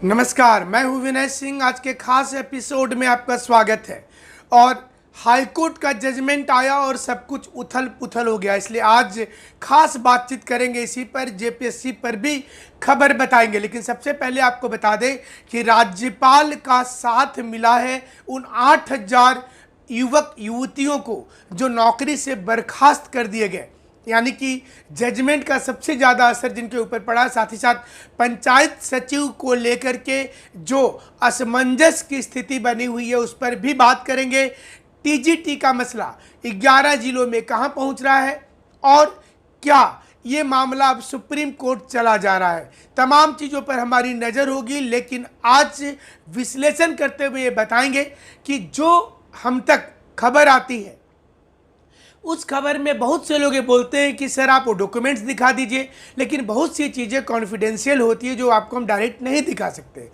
नमस्कार, मैं हूं विनय सिंह। आज के खास एपिसोड में आपका स्वागत है। और हाईकोर्ट का जजमेंट आया और सब कुछ उथल पुथल हो गया, इसलिए आज खास बातचीत करेंगे इसी पर। जेपीएससी पर भी खबर बताएंगे, लेकिन सबसे पहले आपको बता दें कि राज्यपाल का साथ मिला है उन 8,000 युवक युवतियों को जो नौकरी से बर्खास्त कर दिए गए। यानी कि जजमेंट का सबसे ज़्यादा असर जिनके ऊपर पड़ा, साथ ही साथ पंचायत सचिव को लेकर के जो असमंजस की स्थिति बनी हुई है उस पर भी बात करेंगे। टीजीटी का मसला 11 जिलों में कहां पहुंच रहा है और क्या ये मामला अब सुप्रीम कोर्ट चला जा रहा है, तमाम चीज़ों पर हमारी नज़र होगी। लेकिन आज विश्लेषण करते हुए ये बताएंगे कि जो हम तक खबर आती है उस खबर में बहुत से लोग ये बोलते हैं कि सर आप वो डॉक्यूमेंट्स दिखा दीजिए, लेकिन बहुत सी चीज़ें कॉन्फिडेंशियल होती है जो आपको हम डायरेक्ट नहीं दिखा सकते।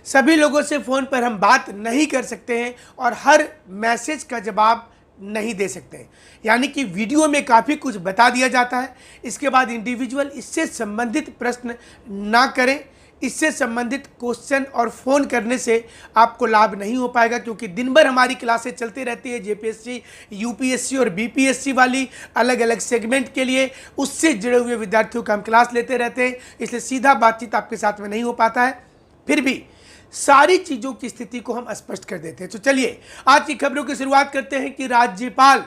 सभी लोगों से फ़ोन पर हम बात नहीं कर सकते हैं और हर मैसेज का जवाब नहीं दे सकते हैं। यानी कि वीडियो में काफ़ी कुछ बता दिया जाता है, इसके बाद इंडिविजुअल इससे संबंधित प्रश्न ना करें। इससे संबंधित क्वेश्चन और फ़ोन करने से आपको लाभ नहीं हो पाएगा, क्योंकि दिन भर हमारी क्लासें चलती रहती है जेपीएससी, यूपीएससी और बीपीएससी वाली अलग अलग सेगमेंट के लिए। उससे जुड़े हुए विद्यार्थियों का हम क्लास लेते रहते हैं, इसलिए सीधा बातचीत आपके साथ में नहीं हो पाता है। फिर भी सारी चीज़ों की स्थिति को हम स्पष्ट कर देते हैं। तो चलिए आज की खबरों की शुरुआत करते हैं कि राज्यपाल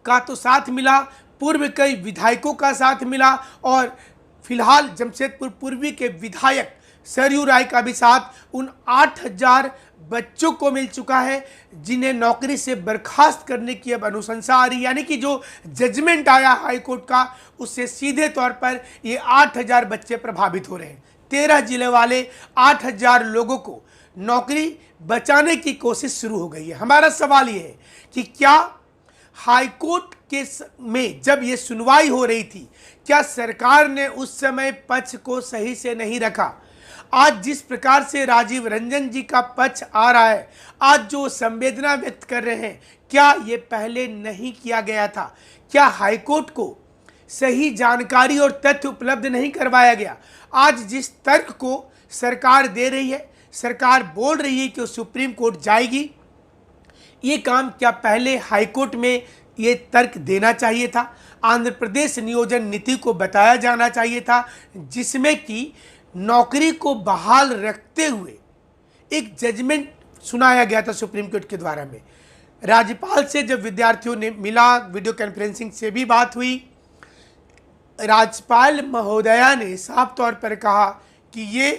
का तो साथ मिला, पूर्व कई विधायकों का साथ मिला और फिलहाल जमशेदपुर पूर्वी के विधायक सरयू राय का भी साथ उन 8,000 बच्चों को मिल चुका है जिन्हें नौकरी से बर्खास्त करने की अब अनुशंसा आ रही है। यानी कि जो जजमेंट आया हाईकोर्ट का उससे सीधे तौर पर ये 8,000 बच्चे प्रभावित हो रहे हैं। 13 जिले वाले 8,000 लोगों को नौकरी बचाने की कोशिश शुरू हो गई है। हमारा सवाल ये है कि क्या हाईकोर्ट केस में जब ये सुनवाई हो रही थी, क्या सरकार ने उस समय पक्ष को सही से नहीं रखा? आज जिस प्रकार से राजीव रंजन जी का पक्ष आ रहा है, आज जो संवेदना व्यक्त कर रहे हैं, क्या ये पहले नहीं किया गया था? क्या हाईकोर्ट को सही जानकारी और तथ्य उपलब्ध नहीं करवाया गया? आज जिस तर्क को सरकार दे रही है, सरकार बोल रही है कि वो सुप्रीम कोर्ट जाएगी, ये काम क्या पहले हाईकोर्ट में ये तर्क देना चाहिए था? आंध्र प्रदेश नियोजन नीति को बताया जाना चाहिए था, जिसमें कि नौकरी को बहाल रखते हुए एक जजमेंट सुनाया गया था सुप्रीम कोर्ट के द्वारा में। राज्यपाल से जब विद्यार्थियों ने मिला, वीडियो कॉन्फ्रेंसिंग से भी बात हुई, राज्यपाल महोदया ने साफ तौर पर कहा कि ये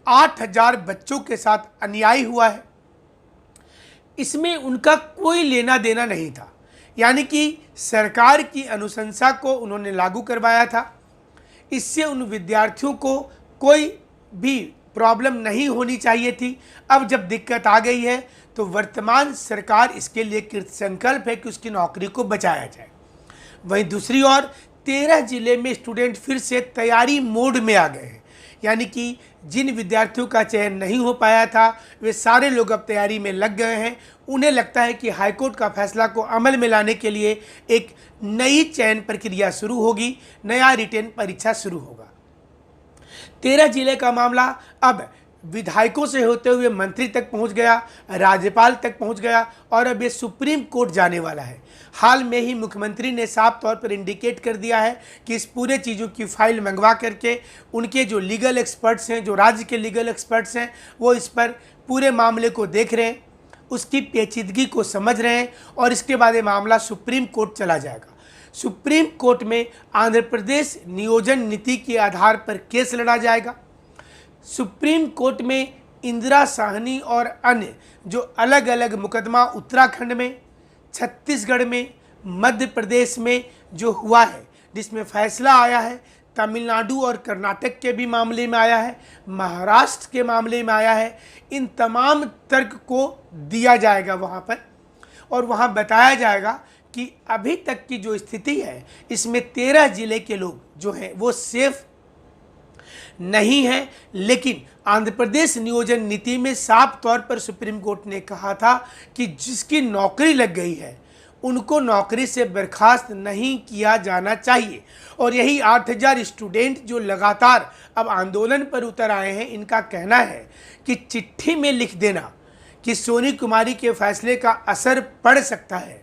8,000 बच्चों के साथ अन्याय हुआ है, इसमें उनका कोई लेना देना नहीं था। यानी कि सरकार की अनुशंसा को उन्होंने लागू करवाया था, इससे उन विद्यार्थियों को कोई भी प्रॉब्लम नहीं होनी चाहिए थी। अब जब दिक्कत आ गई है तो वर्तमान सरकार इसके लिए कृतसंकल्प है कि उसकी नौकरी को बचाया जाए। वहीं दूसरी ओर 13 जिले में स्टूडेंट फिर से तैयारी मोड में आ गए हैं। यानी कि जिन विद्यार्थियों का चयन नहीं हो पाया था वे सारे लोग अब तैयारी में लग गए हैं। उन्हें लगता है कि हाईकोर्ट का फैसला को अमल में लाने के लिए एक नई चयन प्रक्रिया शुरू होगी, नया रिटेन परीक्षा शुरू होगा। 13 जिले का मामला अब विधायकों से होते हुए मंत्री तक पहुंच गया, राज्यपाल तक पहुंच गया और अब ये सुप्रीम कोर्ट जाने वाला है। हाल में ही मुख्यमंत्री ने साफ तौर पर इंडिकेट कर दिया है कि इस पूरे चीज़ों की फाइल मंगवा करके उनके जो लीगल एक्सपर्ट्स हैं, जो राज्य के लीगल एक्सपर्ट्स हैं, वो इस पर पूरे मामले को देख रहे हैं, उसकी पेचीदगी को समझ रहे हैं और इसके बाद ये मामला सुप्रीम कोर्ट चला जाएगा। सुप्रीम कोर्ट में आंध्र प्रदेश नियोजन नीति के आधार पर केस लड़ा जाएगा। सुप्रीम कोर्ट में इंदिरा साहनी और अन्य जो अलग अलग मुकदमा उत्तराखंड में, छत्तीसगढ़ में, मध्य प्रदेश में जो हुआ है, जिसमें फैसला आया है, तमिलनाडु और कर्नाटक के भी मामले में आया है, महाराष्ट्र के मामले में आया है, इन तमाम तर्क को दिया जाएगा वहाँ पर और वहाँ बताया जाएगा कि अभी तक की जो स्थिति है इसमें 13 जिले के लोग जो हैं वो सेफ नहीं है। लेकिन आंध्र प्रदेश नियोजन नीति में साफ तौर पर सुप्रीम कोर्ट ने कहा था कि जिसकी नौकरी लग गई है उनको नौकरी से बर्खास्त नहीं किया जाना चाहिए। और यही 8,000 स्टूडेंट जो लगातार अब आंदोलन पर उतर आए हैं, इनका कहना है कि चिट्ठी में लिख देना कि सोनी कुमारी के फैसले का असर पड़ सकता है।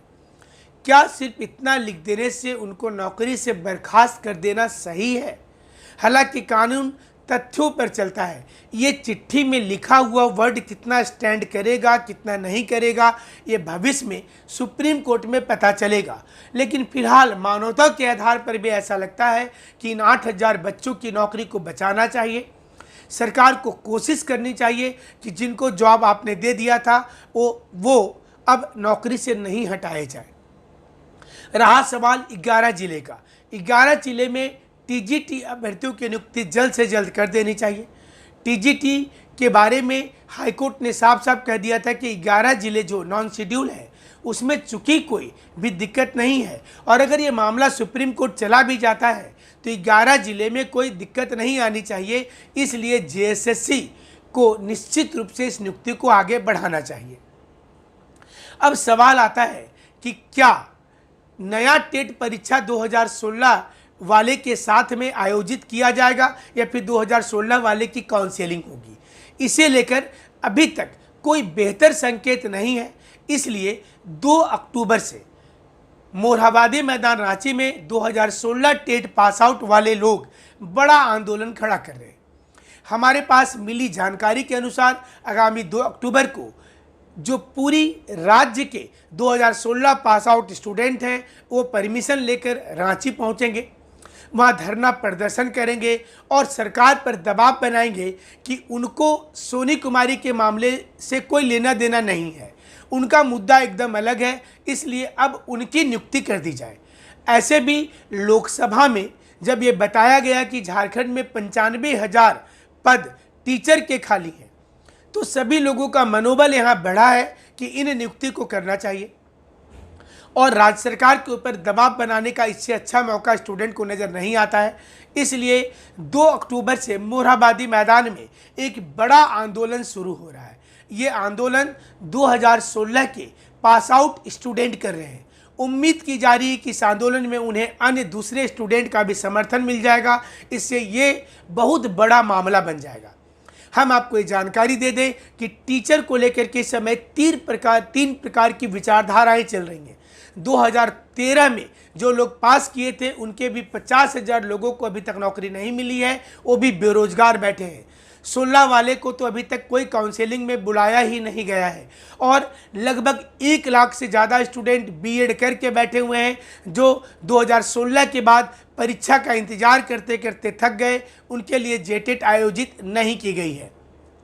क्या सिर्फ इतना लिख देने से उनको नौकरी से बर्खास्त कर देना सही है? हालांकि कानून तथ्यों पर चलता है। ये चिट्ठी में लिखा हुआ वर्ड कितना स्टैंड करेगा, कितना नहीं करेगा, ये भविष्य में सुप्रीम कोर्ट में पता चलेगा। लेकिन फिलहाल मानवता के आधार पर भी ऐसा लगता है कि इन 8,000 बच्चों की नौकरी को बचाना चाहिए। सरकार को कोशिश करनी चाहिए कि जिनको जॉब आपने दे दिया था वो अब नौकरी से नहीं हटाए जाए। रहा सवाल 11 जिले का। 11 जिले में टीजीटी अभ्यर्थियों की नियुक्ति जल्द से जल्द कर देनी चाहिए। टीजीटी के बारे में हाईकोर्ट ने साफ साफ कह दिया था कि 11 जिले जो नॉन शेड्यूल है उसमें चूंकि कोई भी दिक्कत नहीं है, और अगर ये मामला सुप्रीम कोर्ट चला भी जाता है तो 11 जिले में कोई दिक्कत नहीं आनी चाहिए। इसलिए जेएसएससी को निश्चित रूप से इस नियुक्ति को आगे बढ़ाना चाहिए। अब सवाल आता है कि क्या नया टेट परीक्षा 2016 वाले के साथ में आयोजित किया जाएगा या फिर 2016 वाले की काउंसलिंग होगी? इसे लेकर अभी तक कोई बेहतर संकेत नहीं है। इसलिए 2 अक्टूबर से मोरहाबादी मैदान रांची में 2016 टेट पास आउट वाले लोग बड़ा आंदोलन खड़ा कर रहे हैं। हमारे पास मिली जानकारी के अनुसार आगामी 2 अक्टूबर को जो पूरी राज्य के 2016 पास आउट स्टूडेंट हैं वो परमिशन लेकर रांची पहुंचेंगे, वहाँ धरना प्रदर्शन करेंगे और सरकार पर दबाव बनाएंगे कि उनको सोनी कुमारी के मामले से कोई लेना देना नहीं है, उनका मुद्दा एकदम अलग है, इसलिए अब उनकी नियुक्ति कर दी जाए। ऐसे भी लोकसभा में जब ये बताया गया कि झारखंड में 95,000 पद टीचर के खाली हैं, तो सभी लोगों का मनोबल यहाँ बढ़ा है कि इन नियुक्ति को करना चाहिए। और राज्य सरकार के ऊपर दबाव बनाने का इससे अच्छा मौका स्टूडेंट को नज़र नहीं आता है। इसलिए 2 अक्टूबर से मोरहाबादी मैदान में एक बड़ा आंदोलन शुरू हो रहा है। ये आंदोलन 2016 के पास आउट स्टूडेंट कर रहे हैं। उम्मीद की जा रही है कि इस आंदोलन में उन्हें अन्य दूसरे स्टूडेंट का भी समर्थन मिल जाएगा। इससे ये बहुत बड़ा मामला बन जाएगा। हम आपको ये जानकारी दे दें कि टीचर को लेकर के इस समय 3 प्रकार की विचारधाराएं चल रही हैं। 2013 में जो लोग पास किए थे उनके भी 50,000 लोगों को अभी तक नौकरी नहीं मिली है, वो भी बेरोजगार बैठे हैं। 16 वाले को तो अभी तक कोई काउंसलिंग में बुलाया ही नहीं गया है, और लगभग 1 लाख से ज़्यादा स्टूडेंट बीएड करके बैठे हुए हैं जो 2016 के बाद परीक्षा का इंतजार करते करते थक गए। उनके लिए जेटेट आयोजित नहीं की गई है।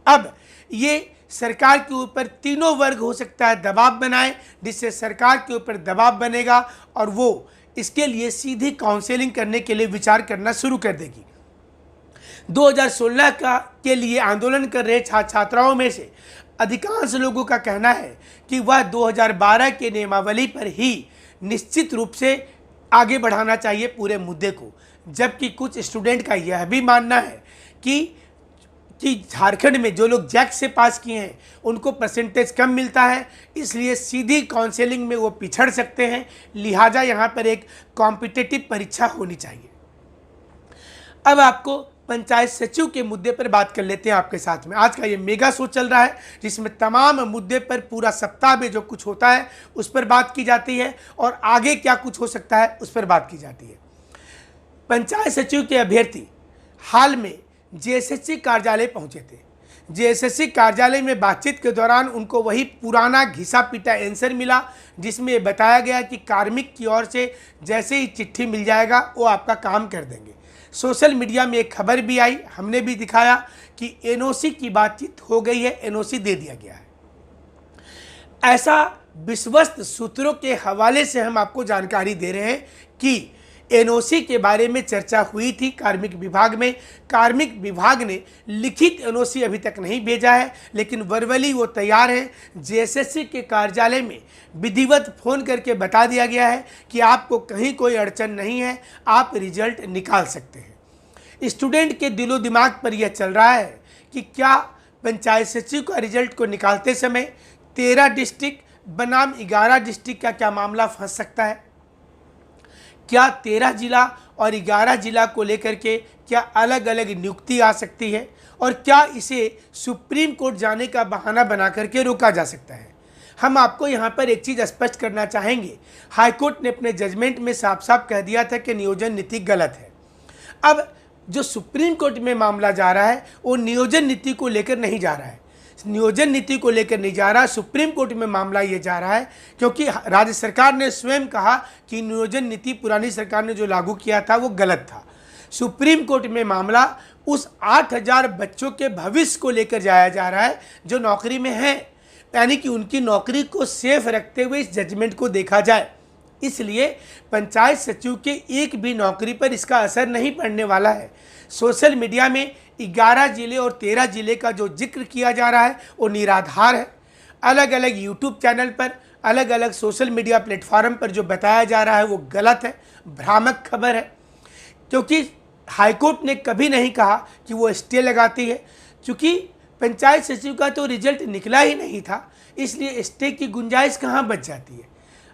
अब ये सरकार के ऊपर तीनों वर्ग हो सकता है दबाव बनाए, जिससे सरकार के ऊपर दबाव बनेगा और वो इसके लिए सीधी काउंसलिंग करने के लिए विचार करना शुरू कर देगी। 2016 के लिए आंदोलन कर रहे छात्र छात्राओं में से अधिकांश लोगों का कहना है कि वह 2012 के नियमावली पर ही निश्चित रूप से आगे बढ़ाना चाहिए पूरे मुद्दे को, जबकि कुछ स्टूडेंट का यह भी मानना है कि झारखंड में जो लोग जैक से पास किए हैं उनको परसेंटेज कम मिलता है, इसलिए सीधी काउंसलिंग में वो पिछड़ सकते हैं। लिहाजा यहाँ पर एक कॉम्पिटिटिव परीक्षा होनी चाहिए। अब आपको पंचायत सचिव के मुद्दे पर बात कर लेते हैं आपके साथ में। आज का ये मेगा शो चल रहा है जिसमें तमाम मुद्दे पर पूरा सप्ताह में जो कुछ होता है उस पर बात की जाती है और आगे क्या कुछ हो सकता है उस पर बात की जाती है। पंचायत सचिव के अभ्यर्थी हाल में जेएसएससी कार्यालय पहुंचे थे। जेएसएससी कार्यालय में बातचीत के दौरान उनको वही पुराना घिसा पीटा आंसर मिला, जिसमें बताया गया कि कार्मिक की ओर से जैसे ही चिट्ठी मिल जाएगा वो आपका काम कर देंगे। सोशल मीडिया में एक खबर भी आई, हमने भी दिखाया कि एनओसी की बातचीत हो गई है, एनओसी दे दिया गया है। ऐसा विश्वस्त सूत्रों के हवाले से हम आपको जानकारी दे रहे हैं कि एनओसी के बारे में चर्चा हुई थी कार्मिक विभाग में। कार्मिक विभाग ने लिखित एनओसी अभी तक नहीं भेजा है, लेकिन वर्बली वो तैयार है। जेएसएससी के कार्यालय में विधिवत फ़ोन करके बता दिया गया है कि आपको कहीं कोई अड़चन नहीं है, आप रिजल्ट निकाल सकते हैं। स्टूडेंट के दिलो दिमाग पर यह चल रहा है कि क्या पंचायत सचिव का रिजल्ट को निकालते समय 13 डिस्ट्रिक्ट बनाम 11 डिस्ट्रिक्ट का क्या मामला फंस सकता है? क्या 13 जिला और 11 जिला को लेकर के क्या अलग अलग नियुक्ति आ सकती है? और क्या इसे सुप्रीम कोर्ट जाने का बहाना बना करके रोका जा सकता है? हम आपको यहाँ पर एक चीज़ स्पष्ट करना चाहेंगे। हाईकोर्ट ने अपने जजमेंट में साफ साफ कह दिया था कि नियोजन नीति गलत है। अब जो सुप्रीम कोर्ट में मामला जा रहा है वो नियोजन नीति को लेकर नहीं जा रहा है, नियोजन नीति को लेकर नहीं जा रहा, सुप्रीम कोर्ट में मामला ये जा रहा है क्योंकि राज्य सरकार ने स्वयं कहा कि नियोजन नीति पुरानी सरकार ने जो लागू किया था वो गलत था। सुप्रीम कोर्ट में मामला उस 8,000 बच्चों के भविष्य को लेकर जाया जा रहा है जो नौकरी में हैं, यानी कि उनकी नौकरी को सेफ रखते हुए इस जजमेंट को देखा जाए। इसलिए पंचायत सचिव के एक भी नौकरी पर इसका असर नहीं पड़ने वाला है। सोशल मीडिया में 11 जिले और 13 जिले का जो जिक्र किया जा रहा है वो निराधार है। अलग अलग यूट्यूब चैनल पर, अलग अलग सोशल मीडिया प्लेटफॉर्म पर जो बताया जा रहा है वो गलत है, भ्रामक खबर है। क्योंकि हाईकोर्ट ने कभी नहीं कहा कि वो स्टे लगाती है, क्योंकि पंचायत सचिव का तो रिजल्ट निकला ही नहीं था, इसलिए स्टे की गुंजाइश कहाँ बच जाती है।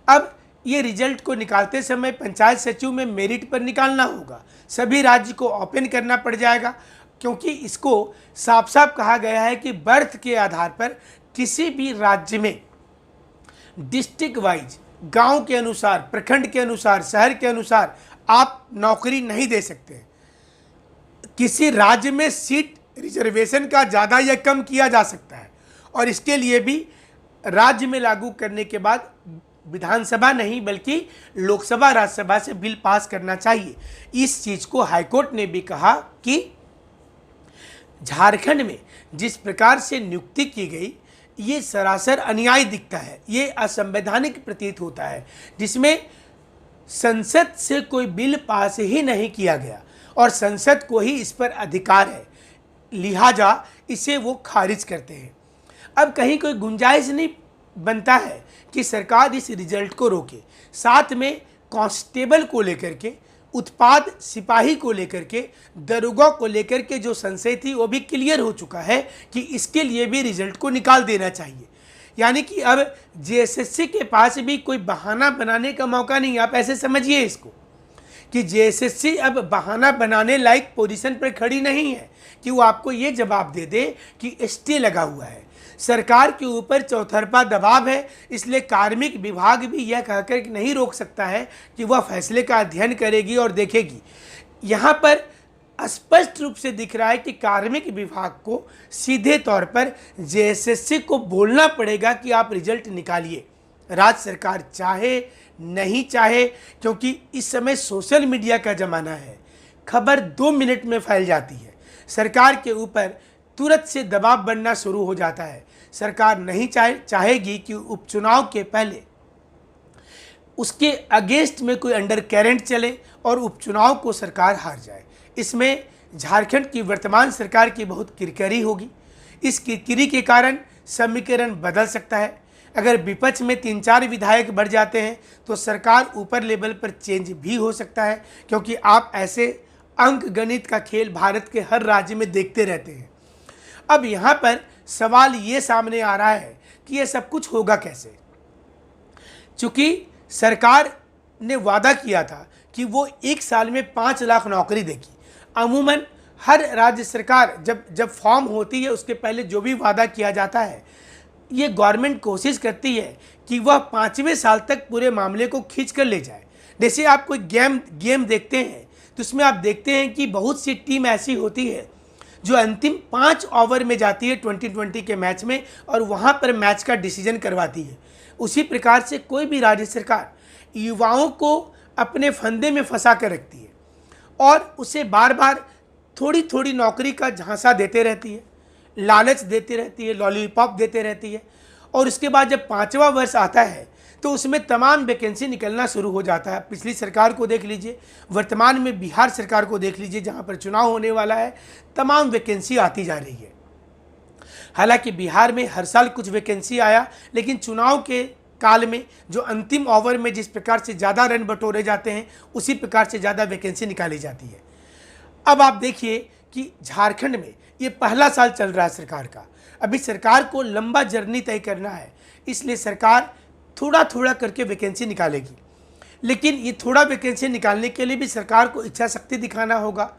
अब ये रिजल्ट को निकालते समय पंचायत सचिव में मेरिट पर निकालना होगा, सभी राज्य को ओपन करना पड़ जाएगा, क्योंकि इसको साफ साफ कहा गया है कि बर्थ के आधार पर किसी भी राज्य में डिस्ट्रिक्ट वाइज, गांव के अनुसार, प्रखंड के अनुसार, शहर के अनुसार आप नौकरी नहीं दे सकते। किसी राज्य में सीट रिजर्वेशन का ज़्यादा या कम किया जा सकता है और इसके लिए भी राज्य में लागू करने के बाद विधानसभा नहीं बल्कि लोकसभा राज्यसभा से बिल पास करना चाहिए। इस चीज़ को हाईकोर्ट ने भी कहा कि झारखंड में जिस प्रकार से नियुक्ति की गई ये सरासर अन्याय दिखता है, ये असंवैधानिक प्रतीत होता है, जिसमें संसद से कोई बिल पास ही नहीं किया गया और संसद को ही इस पर अधिकार है, लिहाजा इसे वो खारिज करते हैं। अब कहीं कोई गुंजाइश नहीं बनता है कि सरकार इस रिजल्ट को रोके। साथ में कांस्टेबल को लेकर के, उत्पाद सिपाही को लेकर के, दरोगा को लेकर के जो संशय थी वो भी क्लियर हो चुका है कि इसके लिए भी रिजल्ट को निकाल देना चाहिए। यानी कि अब जेएसएससी के पास भी कोई बहाना बनाने का मौका नहीं। आप ऐसे समझिए इसको कि जेएसएससी अब बहाना बनाने लायक पोजीशन पर खड़ी नहीं है कि वो आपको ये जवाब दे दे कि स्टे लगा हुआ है। सरकार के ऊपर चौतरफा दबाव है, इसलिए कार्मिक विभाग भी यह कहकर नहीं रोक सकता है कि वह फैसले का अध्ययन करेगी और देखेगी। यहाँ पर स्पष्ट रूप से दिख रहा है कि कार्मिक विभाग को सीधे तौर पर जेएसएससी को बोलना पड़ेगा कि आप रिजल्ट निकालिए, राज्य सरकार चाहे नहीं चाहे, क्योंकि इस समय सोशल मीडिया का ज़माना है। खबर 2 मिनट में फैल जाती है, सरकार के ऊपर तुरंत से दबाव बनना शुरू हो जाता है। सरकार नहीं चाहेगी कि उपचुनाव के पहले उसके अगेंस्ट में कोई अंडर करंट चले और उपचुनाव को सरकार हार जाए। इसमें झारखंड की वर्तमान सरकार की बहुत किरकिरी होगी। इस किरकिरी के कारण समीकरण बदल सकता है। अगर विपक्ष में 3-4 विधायक बढ़ जाते हैं तो सरकार ऊपर लेवल पर चेंज भी हो सकता है, क्योंकि आप ऐसे अंक गणित का खेल भारत के हर राज्य में देखते रहते हैं। अब यहाँ पर सवाल ये सामने आ रहा है कि ये सब कुछ होगा कैसे, चूँकि सरकार ने वादा किया था कि वो 1 साल में 5 लाख नौकरी देगी। अमूमन हर राज्य सरकार जब फॉर्म होती है उसके पहले जो भी वादा किया जाता है, ये गवर्नमेंट कोशिश करती है कि वह 5वें साल तक पूरे मामले को खींच कर ले जाए। जैसे आप कोई गेम देखते हैं तो उसमें आप देखते हैं कि बहुत सी टीम ऐसी होती है जो अंतिम 5 ओवर में जाती है 2020 के मैच में और वहाँ पर मैच का डिसीजन करवाती है। उसी प्रकार से कोई भी राज्य सरकार युवाओं को अपने फंदे में फंसा कर रखती है और उसे बार बार थोड़ी थोड़ी नौकरी का झांसा देते रहती है, लालच देती रहती है, लॉलीपॉप देते रहती है, और उसके बाद जब 5वां वर्ष आता है तो उसमें तमाम वैकेंसी निकलना शुरू हो जाता है। पिछली सरकार को देख लीजिए, वर्तमान में बिहार सरकार को देख लीजिए, जहां पर चुनाव होने वाला है, तमाम वैकेंसी आती जा रही है। हालांकि बिहार में हर साल कुछ वैकेंसी आया, लेकिन चुनाव के काल में जो अंतिम ओवर में जिस प्रकार से ज़्यादा रन बटोरे जाते हैं उसी प्रकार से ज़्यादा वैकेंसी निकाली जाती है। अब आप देखिए कि झारखंड में ये पहला साल चल रहा है सरकार का। अभी सरकार को लंबा जर्नी तय करना है, इसलिए सरकार थोड़ा थोड़ा करके वैकेंसी निकालेगी। लेकिन ये थोड़ा वैकेंसी निकालने के लिए भी सरकार को इच्छा शक्ति दिखाना होगा।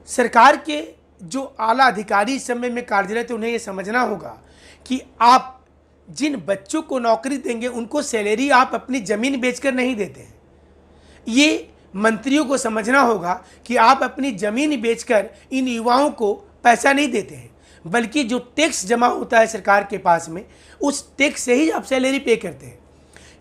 सरकार के जो आला अधिकारी इस समय में कार्यरत है, उन्हें ये समझना होगा कि आप जिन बच्चों को नौकरी देंगे उनको सैलरी आप अपनी ज़मीन बेचकर नहीं देते हैं। ये मंत्रियों को समझना होगा कि आप अपनी ज़मीन बेचकर इन युवाओं को पैसा नहीं देते हैं, बल्कि जो टैक्स जमा होता है सरकार के पास में, उस टैक्स से ही आप सैलरी पे करते हैं।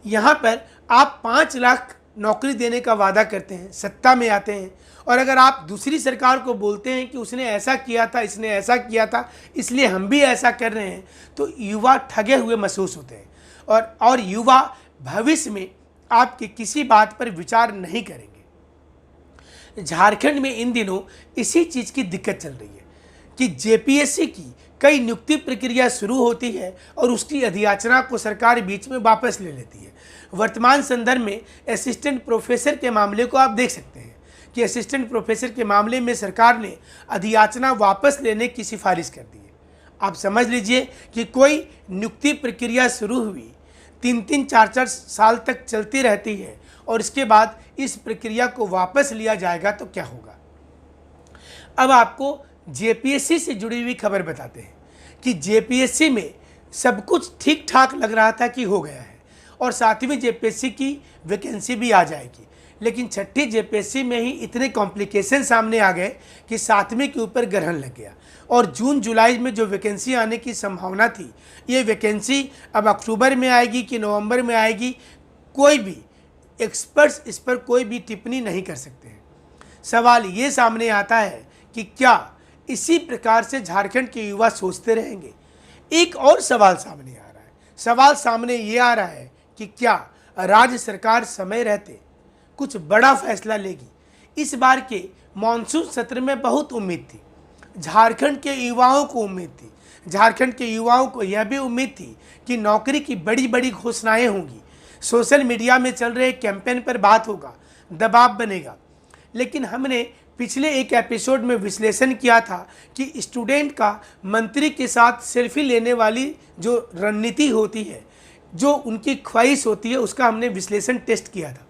यहाँ पर आप 5 लाख नौकरी देने का वादा करते हैं, सत्ता में आते हैं, और अगर आप दूसरी सरकार को बोलते हैं कि उसने ऐसा किया था, इसने ऐसा किया था, इसलिए हम भी ऐसा कर रहे हैं, तो युवा ठगे हुए महसूस होते हैं और युवा भविष्य में आपकी किसी बात पर विचार नहीं करेंगे। झारखंड में इन दिनों इसी चीज़ की दिक्कत चल रही है कि जेपीएससी की कई नियुक्ति प्रक्रिया शुरू होती है और उसकी अधियाचना को सरकार बीच में वापस ले लेती है। वर्तमान संदर्भ में असिस्टेंट प्रोफेसर के मामले को आप देख सकते हैं कि असिस्टेंट प्रोफेसर के मामले में सरकार ने अधियाचना वापस लेने की सिफारिश कर दी है। आप समझ लीजिए कि कोई नियुक्ति प्रक्रिया शुरू हुई, 3-3, 4-4 साल तक चलती रहती है और इसके बाद इस प्रक्रिया को वापस लिया जाएगा तो क्या होगा। अब आपको जेपीएससी से जुड़ी हुई खबर बताते हैं कि जेपीएससी में सब कुछ ठीक ठाक लग रहा था कि हो गया है और 7वीं जेपीएससी की वैकेंसी भी आ जाएगी, लेकिन 6ठी जेपीएससी में ही इतने कॉम्प्लिकेशन सामने आ गए कि 7वीं के ऊपर ग्रहण लग गया और जून जुलाई में जो वैकेंसी आने की संभावना थी, ये वैकेंसी अब अक्टूबर में आएगी कि नवंबर में आएगी, कोई भी एक्सपर्ट्स इस पर कोई भी टिप्पणी नहीं कर सकते हैं। सवाल ये सामने आता है कि क्या इसी प्रकार से झारखंड के युवा सोचते रहेंगे। एक और सवाल सामने आ रहा है, सवाल सामने ये आ रहा है कि क्या राज्य सरकार समय रहते कुछ बड़ा फैसला लेगी। इस बार के मॉनसून सत्र में बहुत उम्मीद थी, झारखंड के युवाओं को उम्मीद थी, झारखंड के युवाओं को यह भी उम्मीद थी कि नौकरी की बड़ी बड़ी घोषणाएं होंगी, सोशल मीडिया में चल रहे कैंपेन पर बात होगा, दबाव बनेगा। लेकिन हमने पिछले एक एपिसोड में विश्लेषण किया था कि स्टूडेंट का मंत्री के साथ सेल्फी लेने वाली जो रणनीति होती है, जो उनकी ख्वाहिश होती है, उसका हमने विश्लेषण टेस्ट किया था।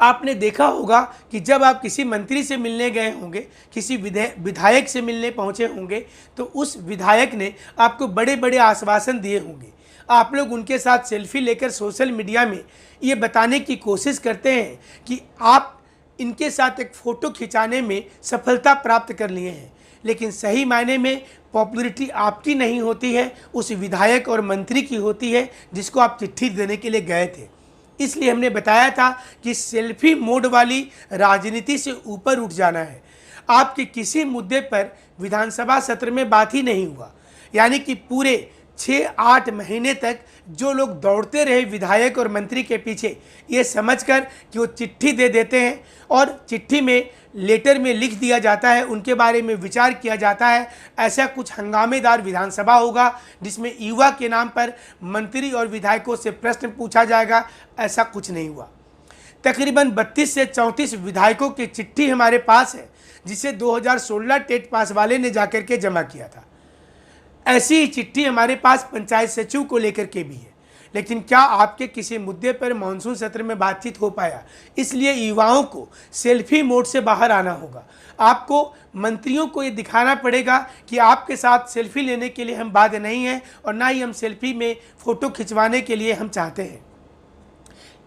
आपने देखा होगा कि जब आप किसी मंत्री से मिलने गए होंगे, किसी विधायक से मिलने पहुंचे होंगे, तो उस विधायक ने आपको बड़े बड़े आश्वासन दिए होंगे। आप लोग उनके साथ सेल्फी लेकर सोशल मीडिया में ये बताने की कोशिश करते हैं कि आप इनके साथ एक फ़ोटो खिंचाने में सफलता प्राप्त कर लिए हैं, लेकिन सही मायने में पॉपुलैरिटी आपकी नहीं होती है, उस विधायक और मंत्री की होती है जिसको आप चिट्ठी देने के लिए गए थे। इसलिए हमने बताया था कि सेल्फी मोड वाली राजनीति से ऊपर उठ जाना है। आपके किसी मुद्दे पर विधानसभा सत्र में बात ही नहीं हुआ, यानी कि पूरे 6-8 महीने तक जो लोग दौड़ते रहे विधायक और मंत्री के पीछे, ये समझकर कि वो चिट्ठी दे देते हैं और चिट्ठी में लेटर में लिख दिया जाता है, उनके बारे में विचार किया जाता है, ऐसा कुछ हंगामेदार विधानसभा होगा जिसमें युवा के नाम पर मंत्री और विधायकों से प्रश्न पूछा जाएगा, ऐसा कुछ नहीं हुआ। तकरीबन 32 से 34 विधायकों की चिट्ठी हमारे पास है, जिसे 2016 टेट पास वाले ने जाकर के जमा किया था। ऐसी ही चिट्ठी हमारे पास पंचायत सचिव को लेकर के भी है। लेकिन क्या आपके किसी मुद्दे पर मानसून सत्र में बातचीत हो पाया? इसलिए युवाओं को सेल्फी मोड से बाहर आना होगा। आपको मंत्रियों को ये दिखाना पड़ेगा कि आपके साथ सेल्फी लेने के लिए हम बाध्य नहीं हैं और ना ही हम सेल्फी में फ़ोटो खिंचवाने के लिए हम चाहते हैं।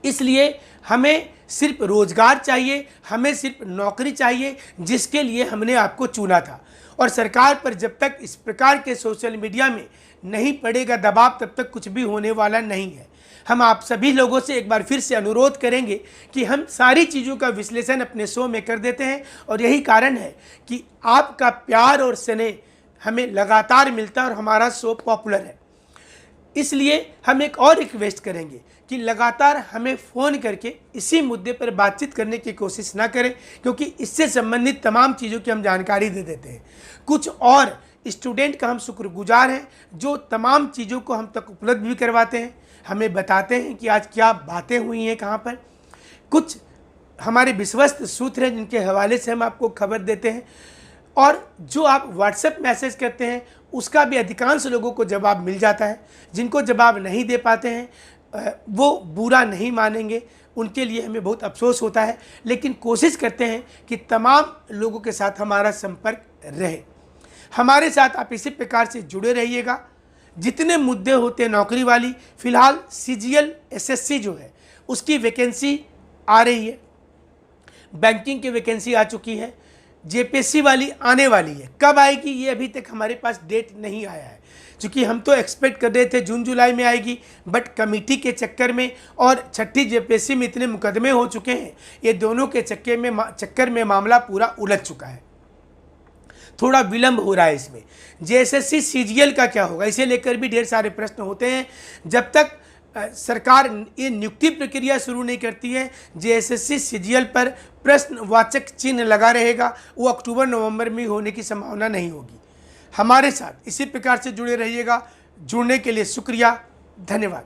इसलिए हमें सिर्फ रोज़गार चाहिए, हमें सिर्फ नौकरी चाहिए, जिसके लिए हमने आपको चुना था। और सरकार पर जब तक इस प्रकार के सोशल मीडिया में नहीं पड़ेगा दबाव, तब तक कुछ भी होने वाला नहीं है। हम आप सभी लोगों से एक बार फिर से अनुरोध करेंगे कि हम सारी चीज़ों का विश्लेषण अपने शो में कर देते हैं और यही कारण है कि आपका प्यार और स्नेह हमें लगातार मिलता है और हमारा शो पॉपुलर है। इसलिए हम एक और रिक्वेस्ट करेंगे कि लगातार हमें फ़ोन करके इसी मुद्दे पर बातचीत करने की कोशिश ना करें, क्योंकि इससे संबंधित तमाम चीज़ों की हम जानकारी दे देते हैं। कुछ और स्टूडेंट का हम शुक्रगुजार हैं जो तमाम चीज़ों को हम तक उपलब्ध भी करवाते हैं, हमें बताते हैं कि आज क्या बातें हुई हैं कहाँ पर। कुछ हमारे विश्वस्त सूत्र हैं जिनके हवाले से हम आपको खबर देते हैं, और जो आप व्हाट्सएप मैसेज करते हैं उसका भी अधिकांश लोगों को जवाब मिल जाता है। जिनको जवाब नहीं दे पाते हैं वो बुरा नहीं मानेंगे, उनके लिए हमें बहुत अफसोस होता है, लेकिन कोशिश करते हैं कि तमाम लोगों के साथ हमारा संपर्क रहे। हमारे साथ आप इसी प्रकार से जुड़े रहिएगा। जितने मुद्दे होते हैं नौकरी वाली, फ़िलहाल CGL SSC जो है उसकी वैकेंसी आ रही है, बैंकिंग की वैकेंसी आ चुकी है, JPSC वाली आने वाली है। कब आएगी ये अभी तक हमारे पास डेट नहीं आया है, क्योंकि हम तो एक्सपेक्ट कर रहे थे जून जुलाई में आएगी, बट कमेटी के चक्कर में और छठी JPSC में इतने मुकदमे हो चुके हैं, ये दोनों के चक्कर में मामला पूरा उलझ चुका है। थोड़ा विलंब हो रहा है इसमें। JSSC CGL का क्या होगा, इसे लेकर भी ढेर सारे प्रश्न होते हैं। जब तक सरकार ये नियुक्ति प्रक्रिया शुरू नहीं करती है, JSSC CGL पर प्रश्नवाचक चिन्ह लगा रहेगा। वो अक्टूबर नवंबर में होने की संभावना नहीं होगी। हमारे साथ इसी प्रकार से जुड़े रहिएगा। जुड़ने के लिए शुक्रिया, धन्यवाद।